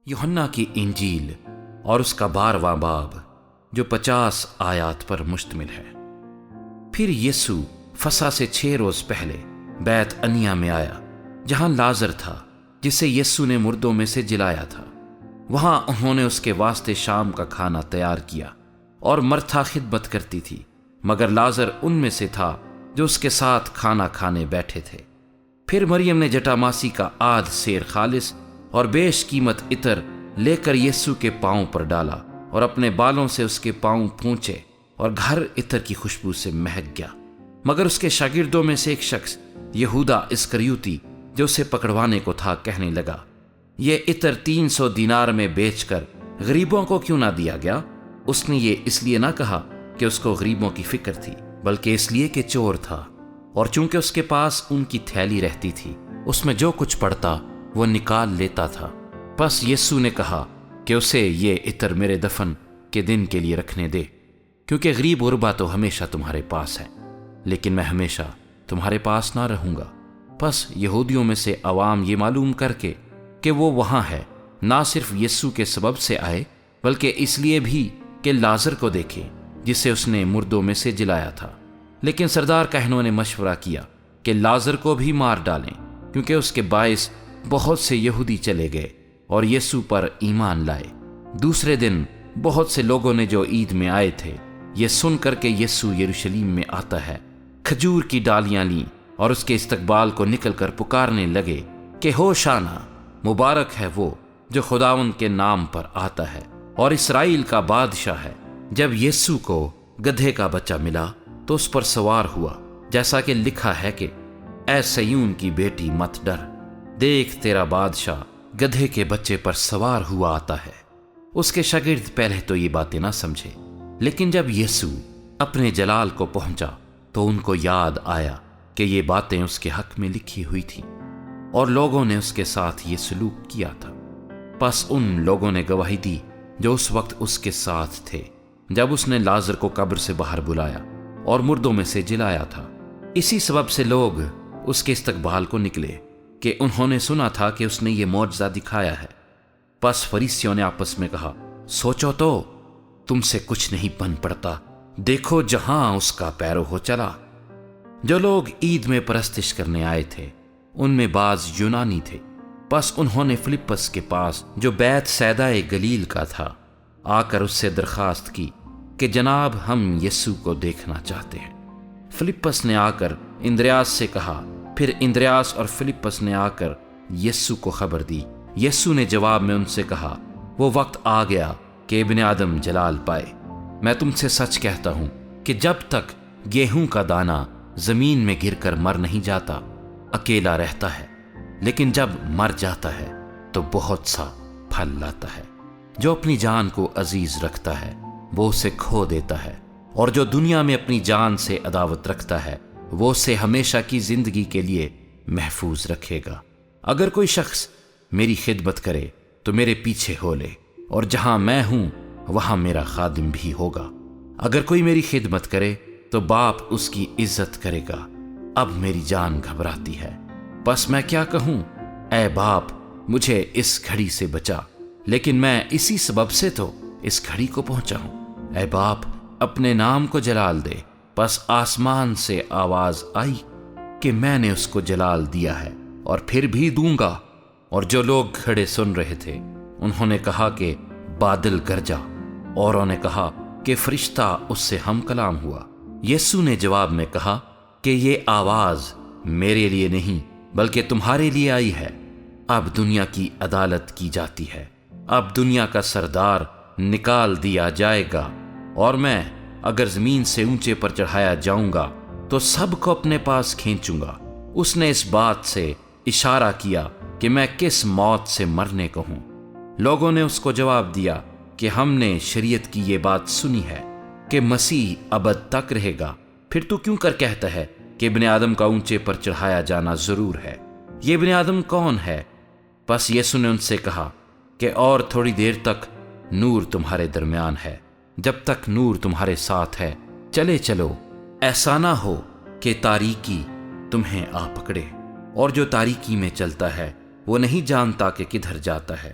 یوحنا کی انجیل اور اس کا 12واں باب جو 50 آیات پر مشتمل ہے۔ پھر یسوع فسح سے 6 روز پہلے بیت عنیہ میں آیا، جہاں لازر تھا جسے یسوع نے مردوں میں سے جلایا تھا۔ وہاں انہوں نے اس کے واسطے شام کا کھانا تیار کیا، اور مرتھا خدمت کرتی تھی، مگر لازر ان میں سے تھا جو اس کے ساتھ کھانا کھانے بیٹھے تھے۔ پھر مریم نے جٹاماسی کا آدھ سیر خالص اور بیش قیمت عطر لے کر یسوع کے پاؤں پر ڈالا، اور اپنے بالوں سے اس کے پاؤں پونچھے، اور گھر عطر کی خوشبو سے مہک گیا۔ مگر اس کے شاگردوں میں سے ایک شخص، یہودا اسکریوتی، جو اسے پکڑوانے کو تھا، کہنے لگا، یہ عطر 300 دینار میں بیچ کر غریبوں کو کیوں نہ دیا گیا؟ اس نے یہ اس لیے نہ کہا کہ اس کو غریبوں کی فکر تھی، بلکہ اس لیے کہ چور تھا، اور چونکہ اس کے پاس ان کی تھیلی رہتی تھی، اس میں جو کچھ پڑتا وہ نکال لیتا تھا۔ پس یسوع نے کہا کہ اسے یہ عطر میرے دفن کے دن کے لیے رکھنے دے، کیونکہ غریب غربا تو ہمیشہ تمہارے پاس ہے، لیکن میں ہمیشہ تمہارے پاس نہ رہوں گا۔ پس یہودیوں میں سے عوام یہ معلوم کر کے کہ وہ وہاں ہے، نہ صرف یسوع کے سبب سے آئے، بلکہ اس لیے بھی کہ لازر کو دیکھے جسے اس نے مردوں میں سے جلایا تھا۔ لیکن سردار کاہنوں نے مشورہ کیا کہ لازر کو بھی مار ڈالیں، کیونکہ اس کے باعث بہت سے یہودی چلے گئے اور یسوع پر ایمان لائے۔ دوسرے دن بہت سے لوگوں نے جو عید میں آئے تھے، یہ سن کر کہ یسوع یروشلم میں آتا ہے، کھجور کی ڈالیاں لیں اور اس کے استقبال کو نکل کر پکارنے لگے کہ ہوشانا، مبارک ہے وہ جو خداوند کے نام پر آتا ہے، اور اسرائیل کا بادشاہ ہے۔ جب یسوع کو گدھے کا بچہ ملا تو اس پر سوار ہوا، جیسا کہ لکھا ہے کہ اے سیون کی بیٹی مت ڈر، دیکھ تیرا بادشاہ گدھے کے بچے پر سوار ہوا آتا ہے۔ اس کے شاگرد پہلے تو یہ باتیں نہ سمجھے، لیکن جب یسوع اپنے جلال کو پہنچا تو ان کو یاد آیا کہ یہ باتیں اس کے حق میں لکھی ہوئی تھیں، اور لوگوں نے اس کے ساتھ یہ سلوک کیا تھا۔ پس ان لوگوں نے گواہی دی جو اس وقت اس کے ساتھ تھے، جب اس نے لازر کو قبر سے باہر بلایا اور مردوں میں سے جلایا تھا۔ اسی سبب سے لوگ اس کے استقبال کو نکلے کہ انہوں نے سنا تھا کہ اس نے یہ معجزہ دکھایا ہے۔ پس فریسیوں نے آپس میں کہا، سوچو تو، تم سے کچھ نہیں بن پڑتا، دیکھو جہاں اس کا پیرو ہو چلا۔ جو لوگ عید میں پرستش کرنے آئے تھے ان میں بعض یونانی تھے۔ پس انہوں نے فلپس کے پاس جو بیت سیدہ گلیل کا تھا آ کر اس سے درخواست کی کہ جناب، ہم یسوع کو دیکھنا چاہتے ہیں۔ فلپس نے آ کر اندریاس سے کہا، پھر اندریاس اور فلپس نے آ کر یسوع کو خبر دی۔ یسوع نے جواب میں ان سے کہا، وہ وقت آ گیا کہ ابن آدم جلال پائے۔ میں تم سے سچ کہتا ہوں کہ جب تک گیہوں کا دانہ زمین میں گر کر مر نہیں جاتا، اکیلا رہتا ہے، لیکن جب مر جاتا ہے تو بہت سا پھل لاتا ہے۔ جو اپنی جان کو عزیز رکھتا ہے وہ اسے کھو دیتا ہے، اور جو دنیا میں اپنی جان سے عداوت رکھتا ہے وہ اسے ہمیشہ کی زندگی کے لیے محفوظ رکھے گا۔ اگر کوئی شخص میری خدمت کرے تو میرے پیچھے ہو لے، اور جہاں میں ہوں وہاں میرا خادم بھی ہوگا۔ اگر کوئی میری خدمت کرے تو باپ اس کی عزت کرے گا۔ اب میری جان گھبراتی ہے، بس میں کیا کہوں؟ اے باپ، مجھے اس گھڑی سے بچا، لیکن میں اسی سبب سے تو اس گھڑی کو پہنچا ہوں۔ اے باپ، اپنے نام کو جلال دے۔ پس آسمان سے آواز آئی کہ میں نے اس کو جلال دیا ہے اور پھر بھی دوں گا۔ اور جو لوگ کھڑے سن رہے تھے انہوں نے کہا کہ بادل گرجا، اوروں نے کہا کہ فرشتہ اس سے ہم کلام ہوا۔ یسوع نے جواب میں کہا کہ یہ آواز میرے لیے نہیں بلکہ تمہارے لیے آئی ہے۔ اب دنیا کی عدالت کی جاتی ہے، اب دنیا کا سردار نکال دیا جائے گا، اور میں اگر زمین سے اونچے پر چڑھایا جاؤں گا تو سب کو اپنے پاس کھینچوں گا۔ اس نے اس بات سے اشارہ کیا کہ میں کس موت سے مرنے کو ہوں۔ لوگوں نے اس کو جواب دیا کہ ہم نے شریعت کی یہ بات سنی ہے کہ مسیح ابد تک رہے گا، پھر تو کیوں کر کہتا ہے کہ ابن آدم کا اونچے پر چڑھایا جانا ضرور ہے؟ یہ ابن آدم کون ہے؟ پس یسوع نے ان سے کہا کہ اور تھوڑی دیر تک نور تمہارے درمیان ہے، جب تک نور تمہارے ساتھ ہے چلے چلو، ایسا نہ ہو کہ تاریکی تمہیں آ پکڑے، اور جو تاریکی میں چلتا ہے وہ نہیں جانتا کہ کدھر جاتا ہے۔